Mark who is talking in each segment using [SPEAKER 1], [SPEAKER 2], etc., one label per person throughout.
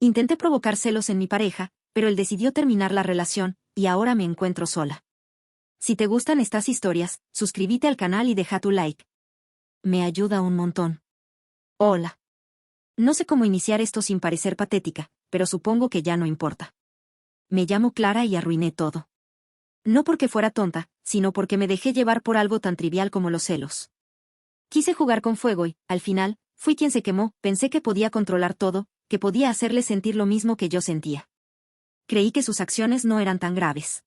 [SPEAKER 1] Intenté provocar celos en mi pareja, pero él decidió terminar la relación, y ahora me encuentro sola. Si te gustan estas historias, suscríbete al canal y deja tu like. Me ayuda un montón. Hola. No sé cómo iniciar esto sin parecer patética, pero supongo que ya no importa. Me llamo Clara y arruiné todo. No porque fuera tonta, sino porque me dejé llevar por algo tan trivial como los celos. Quise jugar con fuego y, al final, fui quien se quemó. Pensé que podía controlar todo, que podía hacerle sentir lo mismo que yo sentía. Creí que sus acciones no eran tan graves.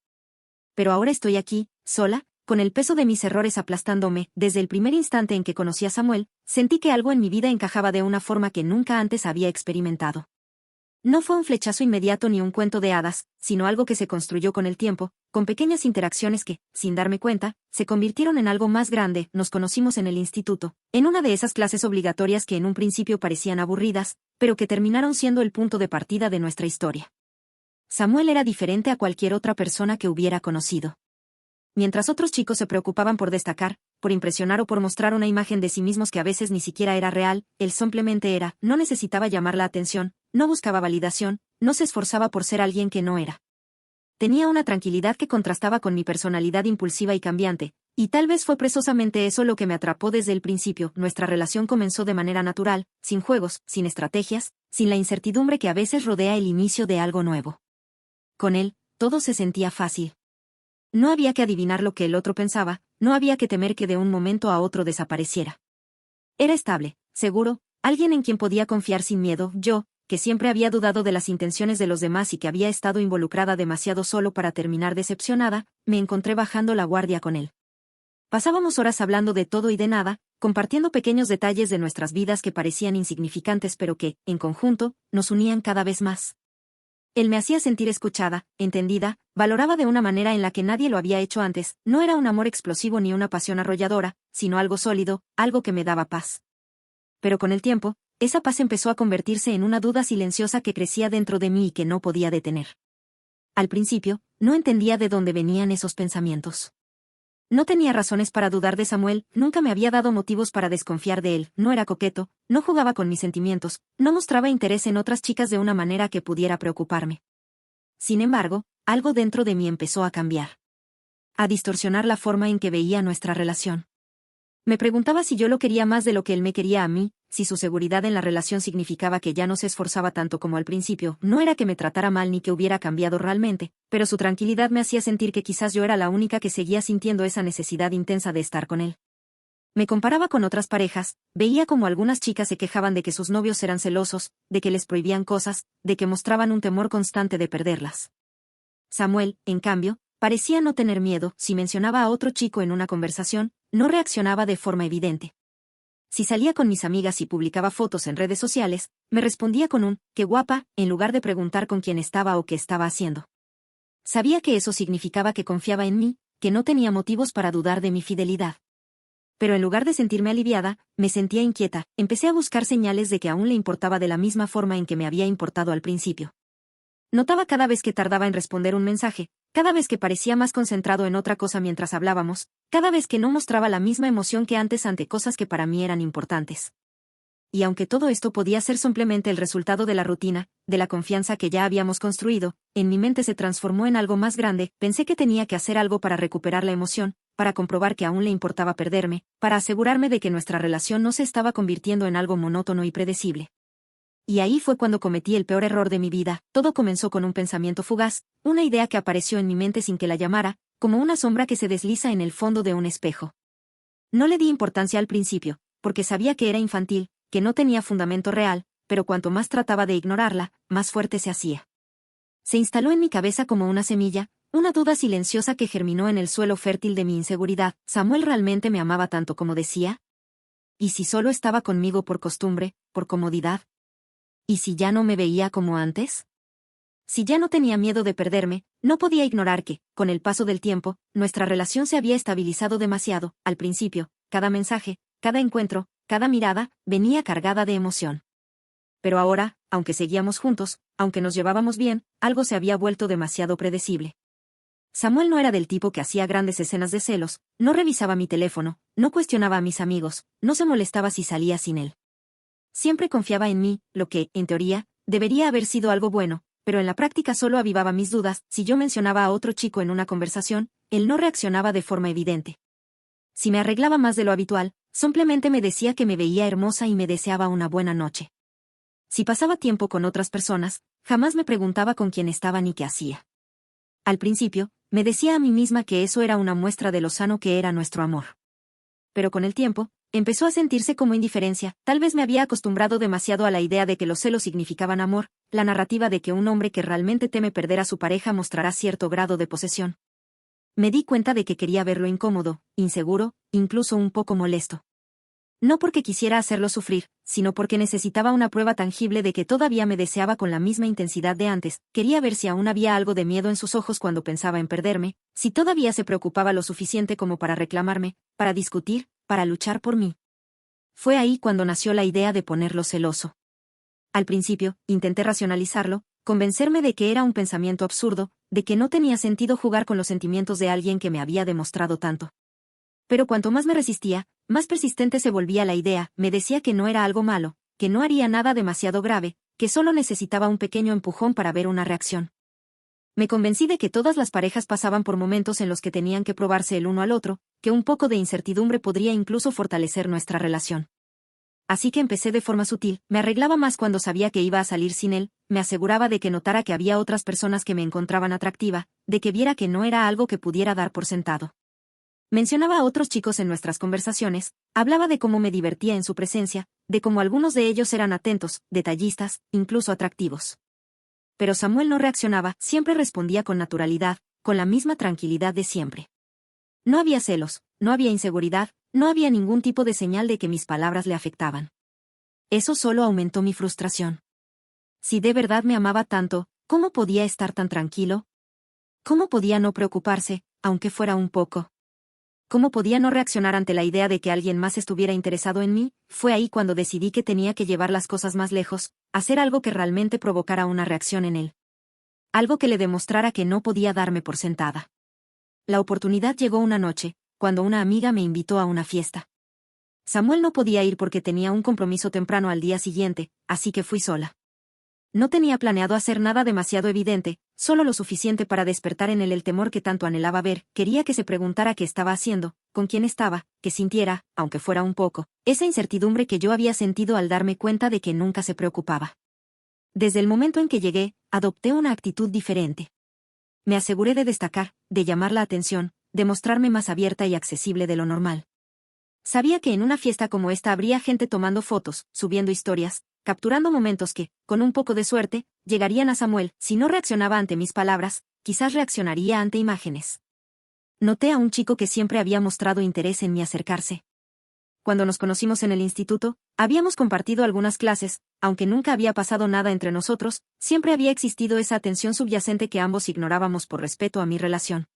[SPEAKER 1] Pero ahora estoy aquí, sola, con el peso de mis errores aplastándome. Desde el primer instante en que conocí a Samuel, sentí que algo en mi vida encajaba de una forma que nunca antes había experimentado. No fue un flechazo inmediato ni un cuento de hadas, sino algo que se construyó con el tiempo, con pequeñas interacciones que, sin darme cuenta, se convirtieron en algo más grande. Nos conocimos en el instituto, en una de esas clases obligatorias que en un principio parecían aburridas, pero que terminaron siendo el punto de partida de nuestra historia. Samuel era diferente a cualquier otra persona que hubiera conocido. Mientras otros chicos se preocupaban por destacar, por impresionar o por mostrar una imagen de sí mismos que a veces ni siquiera era real, él simplemente era. No necesitaba llamar la atención, no buscaba validación, no se esforzaba por ser alguien que no era. Tenía una tranquilidad que contrastaba con mi personalidad impulsiva y cambiante, y tal vez fue precisamente eso lo que me atrapó desde el principio. Nuestra relación comenzó de manera natural, sin juegos, sin estrategias, sin la incertidumbre que a veces rodea el inicio de algo nuevo. Con él, todo se sentía fácil. No había que adivinar lo que el otro pensaba, no había que temer que de un momento a otro desapareciera. Era estable, seguro, alguien en quien podía confiar sin miedo. Yo, que siempre había dudado de las intenciones de los demás y que había estado involucrada demasiado solo para terminar decepcionada, me encontré bajando la guardia con él. Pasábamos horas hablando de todo y de nada, compartiendo pequeños detalles de nuestras vidas que parecían insignificantes pero que, en conjunto, nos unían cada vez más. Él me hacía sentir escuchada, entendida, valoraba de una manera en la que nadie lo había hecho antes. No era un amor explosivo ni una pasión arrolladora, sino algo sólido, algo que me daba paz. Pero con el tiempo, esa paz empezó a convertirse en una duda silenciosa que crecía dentro de mí y que no podía detener. Al principio, no entendía de dónde venían esos pensamientos. No tenía razones para dudar de Samuel, nunca me había dado motivos para desconfiar de él. No era coqueto, no jugaba con mis sentimientos, no mostraba interés en otras chicas de una manera que pudiera preocuparme. Sin embargo, algo dentro de mí empezó a cambiar. A distorsionar la forma en que veía nuestra relación. Me preguntaba si yo lo quería más de lo que él me quería a mí, si su seguridad en la relación significaba que ya no se esforzaba tanto como al principio. No era que me tratara mal ni que hubiera cambiado realmente, pero su tranquilidad me hacía sentir que quizás yo era la única que seguía sintiendo esa necesidad intensa de estar con él. Me comparaba con otras parejas, veía como algunas chicas se quejaban de que sus novios eran celosos, de que les prohibían cosas, de que mostraban un temor constante de perderlas. Samuel, en cambio, parecía no tener miedo. Si mencionaba a otro chico en una conversación, no reaccionaba de forma evidente. Si salía con mis amigas y publicaba fotos en redes sociales, me respondía con un «qué guapa», en lugar de preguntar con quién estaba o qué estaba haciendo. Sabía que eso significaba que confiaba en mí, que no tenía motivos para dudar de mi fidelidad. Pero en lugar de sentirme aliviada, me sentía inquieta. Empecé a buscar señales de que aún le importaba de la misma forma en que me había importado al principio. Notaba cada vez que tardaba en responder un mensaje, cada vez que parecía más concentrado en otra cosa mientras hablábamos, cada vez que no mostraba la misma emoción que antes ante cosas que para mí eran importantes. Y aunque todo esto podía ser simplemente el resultado de la rutina, de la confianza que ya habíamos construido, en mi mente se transformó en algo más grande. Pensé que tenía que hacer algo para recuperar la emoción, para comprobar que aún le importaba perderme, para asegurarme de que nuestra relación no se estaba convirtiendo en algo monótono y predecible. Y ahí fue cuando cometí el peor error de mi vida. Todo comenzó con un pensamiento fugaz, una idea que apareció en mi mente sin que la llamara, como una sombra que se desliza en el fondo de un espejo. No le di importancia al principio, porque sabía que era infantil, que no tenía fundamento real, pero cuanto más trataba de ignorarla, más fuerte se hacía. Se instaló en mi cabeza como una semilla, una duda silenciosa que germinó en el suelo fértil de mi inseguridad. ¿Samuel realmente me amaba tanto como decía? ¿Y si solo estaba conmigo por costumbre, por comodidad? ¿Y si ya no me veía como antes? Si ya no tenía miedo de perderme, no podía ignorar que, con el paso del tiempo, nuestra relación se había estabilizado demasiado. Al principio, cada mensaje, cada encuentro, cada mirada, venía cargada de emoción. Pero ahora, aunque seguíamos juntos, aunque nos llevábamos bien, algo se había vuelto demasiado predecible. Samuel no era del tipo que hacía grandes escenas de celos, no revisaba mi teléfono, no cuestionaba a mis amigos, no se molestaba si salía sin él. Siempre confiaba en mí, lo que, en teoría, debería haber sido algo bueno, pero en la práctica solo avivaba mis dudas. Si yo mencionaba a otro chico en una conversación, él no reaccionaba de forma evidente. Si me arreglaba más de lo habitual, simplemente me decía que me veía hermosa y me deseaba una buena noche. Si pasaba tiempo con otras personas, jamás me preguntaba con quién estaba ni qué hacía. Al principio, me decía a mí misma que eso era una muestra de lo sano que era nuestro amor. Pero con el tiempo, empezó a sentirse como indiferencia. Tal vez me había acostumbrado demasiado a la idea de que los celos significaban amor, la narrativa de que un hombre que realmente teme perder a su pareja mostrará cierto grado de posesión. Me di cuenta de que quería verlo incómodo, inseguro, incluso un poco molesto. No porque quisiera hacerlo sufrir, sino porque necesitaba una prueba tangible de que todavía me deseaba con la misma intensidad de antes. Quería ver si aún había algo de miedo en sus ojos cuando pensaba en perderme, si todavía se preocupaba lo suficiente como para reclamarme, para discutir, para luchar por mí. Fue ahí cuando nació la idea de ponerlo celoso. Al principio, intenté racionalizarlo, convencerme de que era un pensamiento absurdo, de que no tenía sentido jugar con los sentimientos de alguien que me había demostrado tanto. Pero cuanto más me resistía, más persistente se volvía la idea. Me decía que no era algo malo, que no haría nada demasiado grave, que solo necesitaba un pequeño empujón para ver una reacción. Me convencí de que todas las parejas pasaban por momentos en los que tenían que probarse el uno al otro, que un poco de incertidumbre podría incluso fortalecer nuestra relación. Así que empecé de forma sutil, me arreglaba más cuando sabía que iba a salir sin él, me aseguraba de que notara que había otras personas que me encontraban atractiva, de que viera que no era algo que pudiera dar por sentado. Mencionaba a otros chicos en nuestras conversaciones, hablaba de cómo me divertía en su presencia, de cómo algunos de ellos eran atentos, detallistas, incluso atractivos. Pero Samuel no reaccionaba, siempre respondía con naturalidad, con la misma tranquilidad de siempre. No había celos, no había inseguridad, no había ningún tipo de señal de que mis palabras le afectaban. Eso solo aumentó mi frustración. Si de verdad me amaba tanto, ¿cómo podía estar tan tranquilo? ¿Cómo podía no preocuparse, aunque fuera un poco? ¿Cómo podía no reaccionar ante la idea de que alguien más estuviera interesado en mí? Fue ahí cuando decidí que tenía que llevar las cosas más lejos, hacer algo que realmente provocara una reacción en él. Algo que le demostrara que no podía darme por sentada. La oportunidad llegó una noche, cuando una amiga me invitó a una fiesta. Samuel no podía ir porque tenía un compromiso temprano al día siguiente, así que fui sola. No tenía planeado hacer nada demasiado evidente, solo lo suficiente para despertar en él el temor que tanto anhelaba ver. Quería que se preguntara qué estaba haciendo, con quién estaba, que sintiera, aunque fuera un poco, esa incertidumbre que yo había sentido al darme cuenta de que nunca se preocupaba. Desde el momento en que llegué, adopté una actitud diferente. Me aseguré de destacar, de llamar la atención, de mostrarme más abierta y accesible de lo normal. Sabía que en una fiesta como esta habría gente tomando fotos, subiendo historias, capturando momentos que, con un poco de suerte, llegarían a Samuel. Si no reaccionaba ante mis palabras, quizás reaccionaría ante imágenes. Noté a un chico que siempre había mostrado interés en mí acercarse. Cuando nos conocimos en el instituto, habíamos compartido algunas clases, aunque nunca había pasado nada entre nosotros, siempre había existido esa atención subyacente que ambos ignorábamos por respeto a mi relación.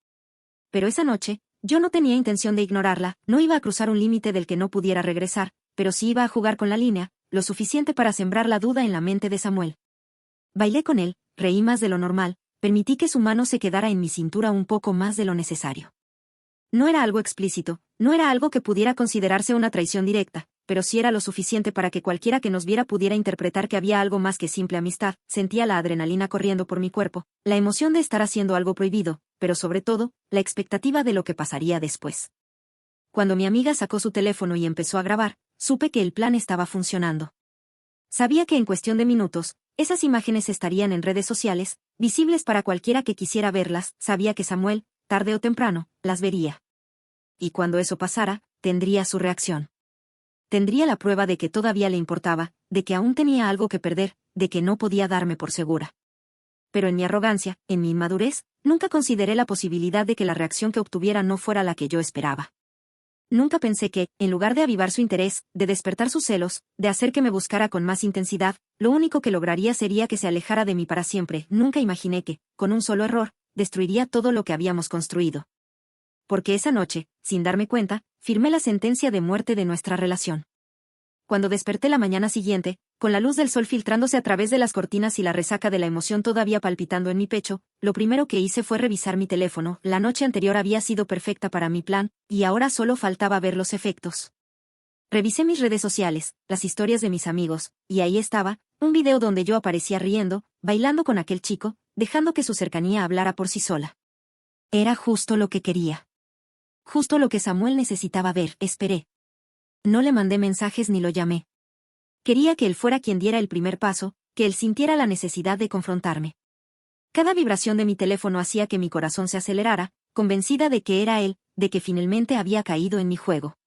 [SPEAKER 1] Pero esa noche, yo no tenía intención de ignorarla, no iba a cruzar un límite del que no pudiera regresar, pero sí iba a jugar con la línea, lo suficiente para sembrar la duda en la mente de Samuel. Bailé con él, reí más de lo normal, permití que su mano se quedara en mi cintura un poco más de lo necesario. No era algo explícito, no era algo que pudiera considerarse una traición directa, pero sí era lo suficiente para que cualquiera que nos viera pudiera interpretar que había algo más que simple amistad. Sentía la adrenalina corriendo por mi cuerpo, la emoción de estar haciendo algo prohibido, pero sobre todo, la expectativa de lo que pasaría después. Cuando mi amiga sacó su teléfono y empezó a grabar, supe que el plan estaba funcionando. Sabía que en cuestión de minutos, esas imágenes estarían en redes sociales, visibles para cualquiera que quisiera verlas. Sabía que Samuel, tarde o temprano, las vería. Y cuando eso pasara, tendría su reacción. Tendría la prueba de que todavía le importaba, de que aún tenía algo que perder, de que no podía darme por segura. Pero en mi arrogancia, en mi inmadurez, nunca consideré la posibilidad de que la reacción que obtuviera no fuera la que yo esperaba. Nunca pensé que, en lugar de avivar su interés, de despertar sus celos, de hacer que me buscara con más intensidad, lo único que lograría sería que se alejara de mí para siempre. Nunca imaginé que, con un solo error, destruiría todo lo que habíamos construido. Porque esa noche, sin darme cuenta, firmé la sentencia de muerte de nuestra relación. Cuando desperté la mañana siguiente, con la luz del sol filtrándose a través de las cortinas y la resaca de la emoción todavía palpitando en mi pecho, lo primero que hice fue revisar mi teléfono. La noche anterior había sido perfecta para mi plan, y ahora solo faltaba ver los efectos. Revisé mis redes sociales, las historias de mis amigos, y ahí estaba, un video donde yo aparecía riendo, bailando con aquel chico, dejando que su cercanía hablara por sí sola. Era justo lo que quería. Justo lo que Samuel necesitaba ver. Esperé. No le mandé mensajes ni lo llamé. Quería que él fuera quien diera el primer paso, que él sintiera la necesidad de confrontarme. Cada vibración de mi teléfono hacía que mi corazón se acelerara, convencida de que era él, de que finalmente había caído en mi juego.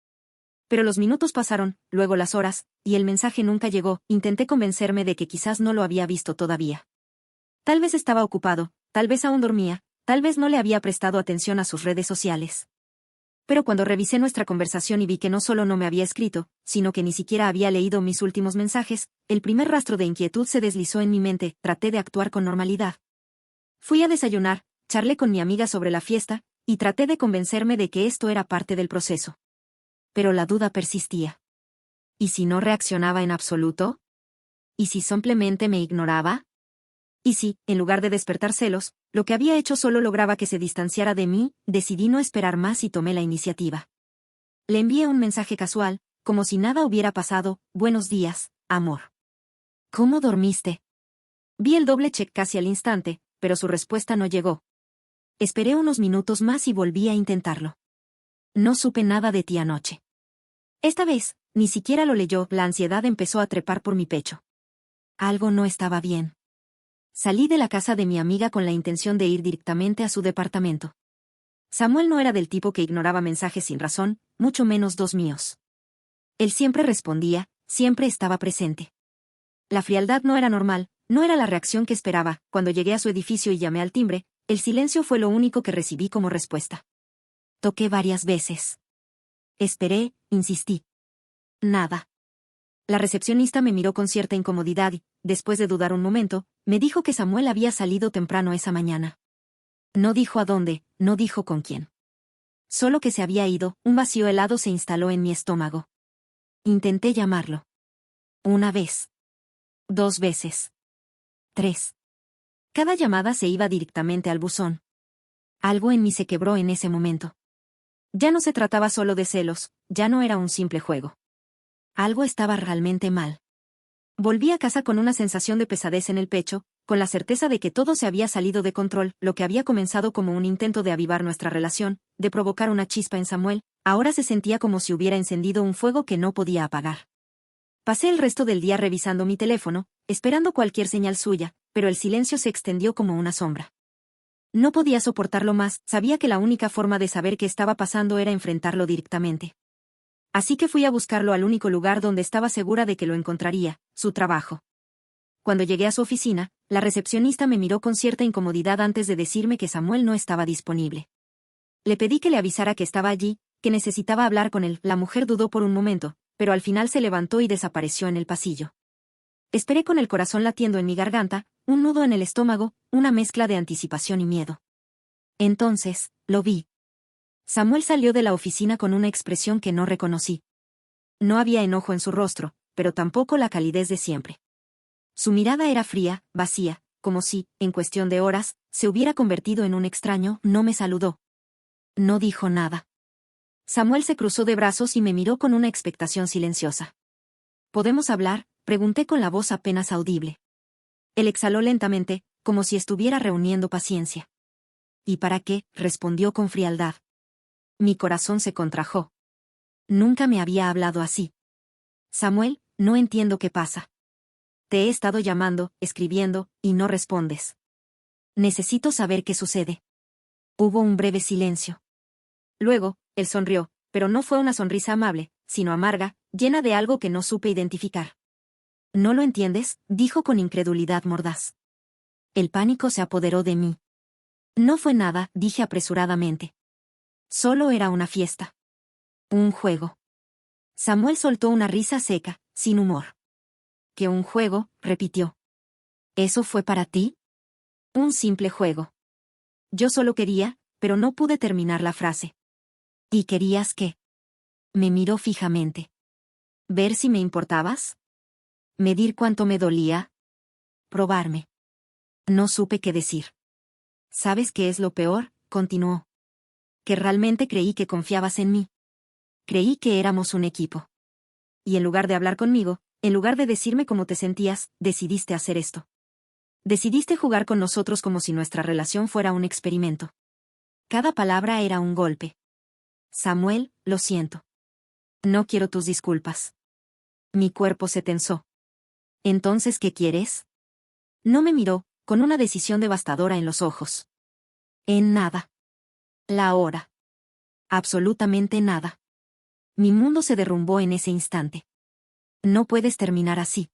[SPEAKER 1] Pero los minutos pasaron, luego las horas, y el mensaje nunca llegó. Intenté convencerme de que quizás no lo había visto todavía. Tal vez estaba ocupado, tal vez aún dormía, tal vez no le había prestado atención a sus redes sociales. Pero cuando revisé nuestra conversación y vi que no solo no me había escrito, sino que ni siquiera había leído mis últimos mensajes, el primer rastro de inquietud se deslizó en mi mente. Traté de actuar con normalidad. Fui a desayunar, charlé con mi amiga sobre la fiesta, y traté de convencerme de que esto era parte del proceso. Pero la duda persistía. ¿Y si no reaccionaba en absoluto? ¿Y si simplemente me ignoraba? ¿Y si, en lugar de despertar celos, lo que había hecho solo lograba que se distanciara de mí? Decidí no esperar más y tomé la iniciativa. Le envié un mensaje casual, como si nada hubiera pasado. Buenos días, amor. ¿Cómo dormiste? Vi el doble check casi al instante, pero su respuesta no llegó. Esperé unos minutos más y volví a intentarlo. No supe nada de ti anoche. Esta vez, ni siquiera lo leyó. La ansiedad empezó a trepar por mi pecho. Algo no estaba bien. Salí de la casa de mi amiga con la intención de ir directamente a su departamento. Samuel no era del tipo que ignoraba mensajes sin razón, mucho menos dos míos. Él siempre respondía, siempre estaba presente. La frialdad no era normal, no era la reacción que esperaba. Cuando llegué a su edificio y llamé al timbre, el silencio fue lo único que recibí como respuesta. Toqué varias veces. Esperé, insistí. Nada. La recepcionista me miró con cierta incomodidad y, después de dudar un momento, me dijo que Samuel había salido temprano esa mañana. No dijo a dónde, no dijo con quién. Solo que se había ido. Un vacío helado se instaló en mi estómago. Intenté llamarlo. Una vez. 2 veces. 3. Cada llamada se iba directamente al buzón. Algo en mí se quebró en ese momento. Ya no se trataba solo de celos, ya no era un simple juego. Algo estaba realmente mal. Volví a casa con una sensación de pesadez en el pecho, con la certeza de que todo se había salido de control. Lo que había comenzado como un intento de avivar nuestra relación, de provocar una chispa en Samuel, ahora se sentía como si hubiera encendido un fuego que no podía apagar. Pasé el resto del día revisando mi teléfono, esperando cualquier señal suya, pero el silencio se extendió como una sombra. No podía soportarlo más. Sabía que la única forma de saber qué estaba pasando era enfrentarlo directamente. Así que fui a buscarlo al único lugar donde estaba segura de que lo encontraría, su trabajo. Cuando llegué a su oficina, la recepcionista me miró con cierta incomodidad antes de decirme que Samuel no estaba disponible. Le pedí que le avisara que estaba allí, que necesitaba hablar con él. La mujer dudó por un momento, pero al final se levantó y desapareció en el pasillo. Esperé con el corazón latiendo en mi garganta, un nudo en el estómago, una mezcla de anticipación y miedo. Entonces, lo vi. Samuel salió de la oficina con una expresión que no reconocí. No había enojo en su rostro, pero tampoco la calidez de siempre. Su mirada era fría, vacía, como si, en cuestión de horas, se hubiera convertido en un extraño. No me saludó. No dijo nada. Samuel se cruzó de brazos y me miró con una expectación silenciosa. ¿Podemos hablar?, pregunté con la voz apenas audible. Él exhaló lentamente, como si estuviera reuniendo paciencia. ¿Y para qué?, respondió con frialdad. Mi corazón se contrajo. Nunca me había hablado así. Samuel, no entiendo qué pasa. Te he estado llamando, escribiendo, y no respondes. Necesito saber qué sucede. Hubo un breve silencio. Luego, él sonrió, pero no fue una sonrisa amable, sino amarga, llena de algo que no supe identificar. ¿No lo entiendes?, dijo con incredulidad mordaz. El pánico se apoderó de mí. No fue nada, dije apresuradamente. Solo era una fiesta. Un juego. Samuel soltó una risa seca, sin humor. ¿Qué un juego?, repitió. ¿Eso fue para ti? Un simple juego. Yo solo quería, pero no pude terminar la frase. ¿Y querías qué? Me miró fijamente. ¿Ver si me importabas? ¿Medir cuánto me dolía? ¿Probarme? No supe qué decir. ¿Sabes qué es lo peor?, continuó. Que realmente creí que confiabas en mí. Creí que éramos un equipo. Y en lugar de hablar conmigo, En lugar de decirme cómo te sentías, decidiste hacer esto. Decidiste jugar con nosotros como si nuestra relación fuera un experimento. Cada palabra era un golpe. Samuel, lo siento. No quiero tus disculpas. Mi cuerpo se tensó. ¿Entonces qué quieres? No me miró, con una decisión devastadora en los ojos. En nada. La hora. Absolutamente nada. Mi mundo se derrumbó en ese instante. No puedes terminar así.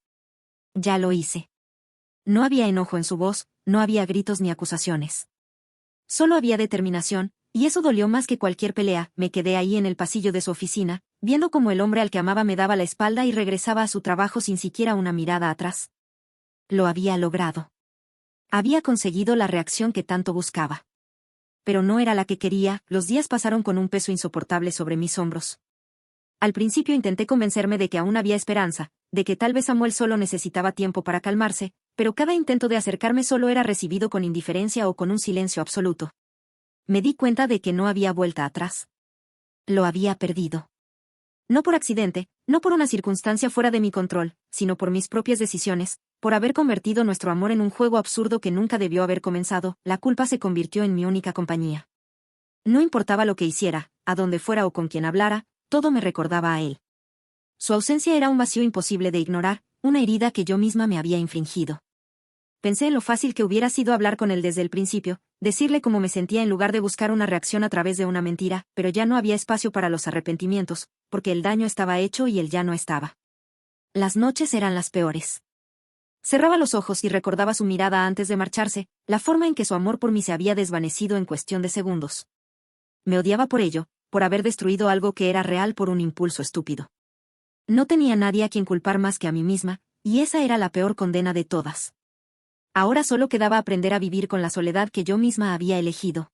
[SPEAKER 1] Ya lo hice. No había enojo en su voz, no había gritos ni acusaciones. Solo había determinación, y eso dolió más que cualquier pelea. Me quedé ahí en el pasillo de su oficina, viendo cómo el hombre al que amaba me daba la espalda y regresaba a su trabajo sin siquiera una mirada atrás. Lo había logrado. Había conseguido la reacción que tanto buscaba. Pero no era la que quería. Los días pasaron con un peso insoportable sobre mis hombros. Al principio intenté convencerme de que aún había esperanza, de que tal vez Samuel solo necesitaba tiempo para calmarse, pero cada intento de acercarme solo era recibido con indiferencia o con un silencio absoluto. Me di cuenta de que no había vuelta atrás. Lo había perdido. No por accidente, no por una circunstancia fuera de mi control, sino por mis propias decisiones, por haber convertido nuestro amor en un juego absurdo que nunca debió haber comenzado. La culpa se convirtió en mi única compañía. No importaba lo que hiciera, a dónde fuera o con quién hablara, todo me recordaba a él. Su ausencia era un vacío imposible de ignorar, una herida que yo misma me había infligido. Pensé en lo fácil que hubiera sido hablar con él desde el principio, decirle cómo me sentía en lugar de buscar una reacción a través de una mentira, pero ya no había espacio para los arrepentimientos, porque el daño estaba hecho y él ya no estaba. Las noches eran las peores. Cerraba los ojos y recordaba su mirada antes de marcharse, la forma en que su amor por mí se había desvanecido en cuestión de segundos. Me odiaba por ello, por haber destruido algo que era real por un impulso estúpido. No tenía nadie a quien culpar más que a mí misma, y esa era la peor condena de todas. Ahora solo quedaba aprender a vivir con la soledad que yo misma había elegido.